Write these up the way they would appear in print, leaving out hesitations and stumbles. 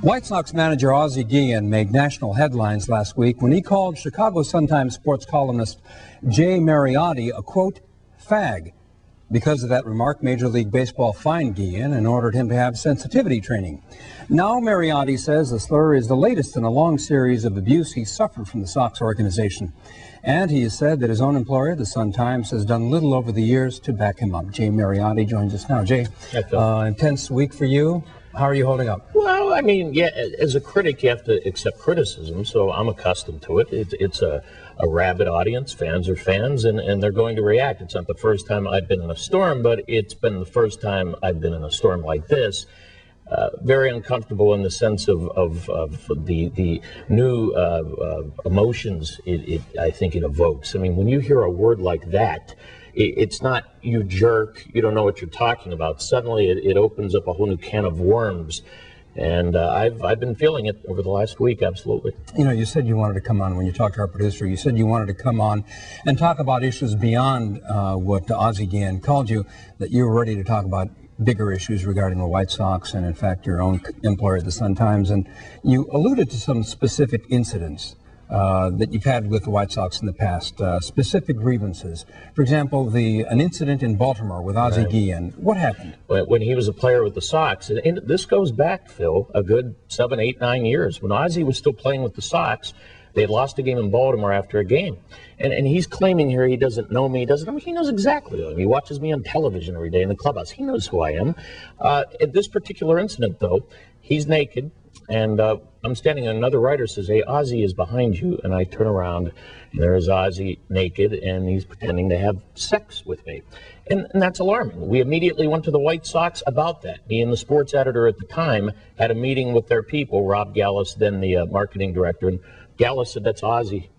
White Sox manager Ozzie Guillen made national headlines last week when he called Chicago Sun-Times sports columnist Jay Mariotti a, quote, fag. Because of that remark, Major League Baseball fined Guillen and ordered him to have sensitivity training. Now Mariotti says the slur is the latest in a long series of abuse he suffered from the Sox organization. And he has said that his own employer, the Sun-Times, has done little over the years to back him up. Jay Mariotti joins us now. Jay, intense week for you. How are you holding up? Well, I mean, yeah, as a critic, you have to accept criticism, so I'm accustomed to it. It's a rabid audience. Fans are fans, and they're going to react. It's not the first time I've been in a storm, but it's been the first time I've been in a storm like this. Very uncomfortable in the sense of the new emotions I think it evokes. I mean, when you hear a word like that, it's not you jerk, you don't know what you're talking about. Suddenly it opens up a whole new can of worms. And I've been feeling it over the last week, absolutely. You know, you said you wanted to come on when you talked to our producer. You said you wanted to come on and talk about issues beyond what Ozzie Guillen called you, that you were ready to talk about bigger issues regarding the White Sox and, in fact, your own employer at the Sun-Times. And you alluded to some specific incidents that you've had with the White Sox in the past, specific grievances. For example, an incident in Baltimore with Ozzie Guillen. What happened? When he was a player with the Sox, and this goes back, Phil, a good 7, 8, 9 years. When Ozzie was still playing with the Sox, they had lost a game in Baltimore after a game. And he's claiming here he doesn't know me. He knows exactly who I am. He watches me on television every day in the clubhouse. He knows who I am. At this particular incident, though, he's naked. And I'm standing, and another writer says, hey, Ozzie is behind you. And I turn around, and there's Ozzie naked, and he's pretending to have sex with me. And that's alarming. We immediately went to the White Sox about that. Me and the sports editor at the time had a meeting with their people, Rob Gallus, then the marketing director. And Gallus said, that's Ozzie.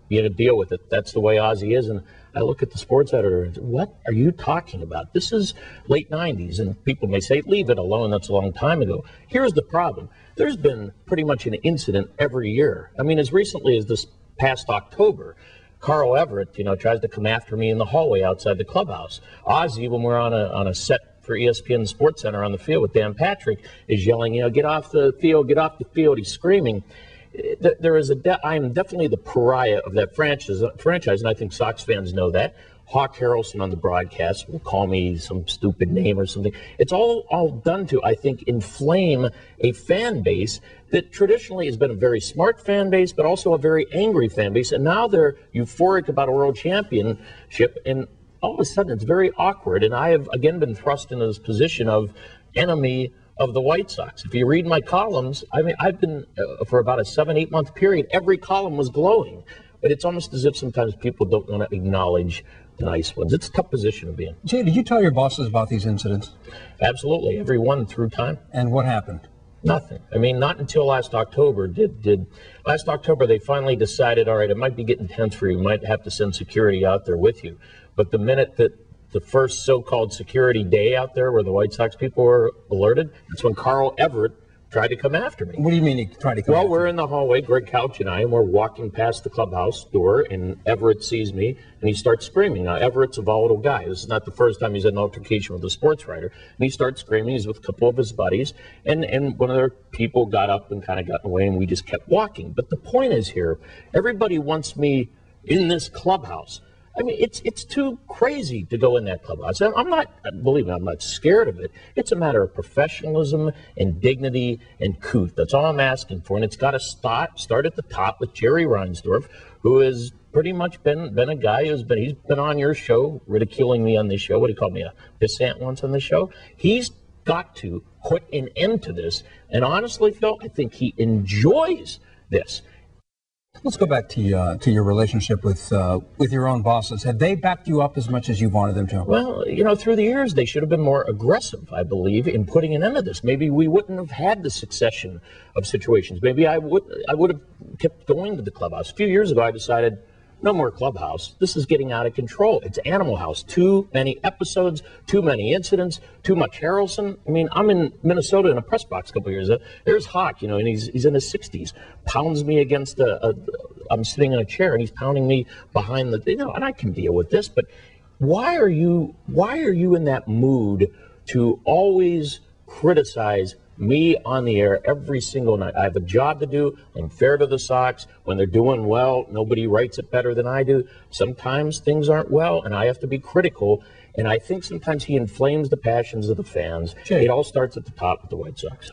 You got to deal with it. That's the way Ozzie is. And I look at the sports editor and say, what are you talking about? This is late 90s, and people may say, leave it alone. That's a long time ago. Here's the problem. There's been pretty much an incident every year. I mean, as recently as this past October, Carl Everett, tries to come after me in the hallway outside the clubhouse. Ozzie, when we're on a set for ESPN Sports Center on the field with Dan Patrick, is yelling, get off the field, get off the field. He's screaming. I am definitely the pariah of that franchise, and I think Sox fans know that. Hawk Harrelson on the broadcast will call me some stupid name or something. It's all done to, I think, inflame a fan base that traditionally has been a very smart fan base, but also a very angry fan base. And now they're euphoric about a world championship, and all of a sudden it's very awkward. And I have, again, been thrust into this position of enemy of the White Sox. If you read my columns, I mean, I've been, for about a 7, 8 month period, every column was glowing. But it's almost as if sometimes people don't want to acknowledge the nice ones. It's a tough position to be in. Jay, did you tell your bosses about these incidents? Absolutely, every one through time. And what happened? Nothing. I mean, not until last October last October they finally decided, all right, it might be getting tense for you. We might have to send security out there with you. But the minute that the first so-called security day out there where the White Sox people were alerted, that's when Carl Everett tried to come after me. What do you mean he tried to come after you? Well, we're in the hallway, Greg Couch and I, and we're walking past the clubhouse door, and Everett sees me, and he starts screaming. Now, Everett's a volatile guy. This is not the first time he's had an altercation with a sports writer. And he starts screaming. He's with a couple of his buddies, and one of their people got up and kind of got in the way, and we just kept walking. But the point is here, everybody wants me in this clubhouse. I mean, it's too crazy to go in that clubhouse. I'm not, believe me, I'm not scared of it. It's a matter of professionalism and dignity and couth. That's all I'm asking for. And it's got to start at the top with Jerry Reinsdorf, who has pretty much been a guy he's been on your show, ridiculing me on this show. What do you call me, a pissant once on the show? He's got to put an end to this. And honestly, Phil, I think he enjoys this. Let's go back to your relationship with your own bosses. Have they backed you up as much as you wanted them to? Well, through the years, they should have been more aggressive, I believe, in putting an end to this. Maybe we wouldn't have had the succession of situations. Maybe I would have kept going to the clubhouse. A few years ago, I decided, no more clubhouse. This is getting out of control. It's Animal House. Too many episodes, too many incidents, too much Harrelson. I mean, I'm in Minnesota in a press box a couple years ago. There's Hawk, and he's in his 60s. Pounds me against I'm sitting in a chair, and he's pounding me behind and I can deal with this. But why are you in that mood to always criticize me on the air every single night. I have a job to do. I'm fair to the Sox. When they're doing well, nobody writes it better than I do. Sometimes things aren't well, and I have to be critical. And I think sometimes he inflames the passions of the fans. It all starts at the top with the White Sox.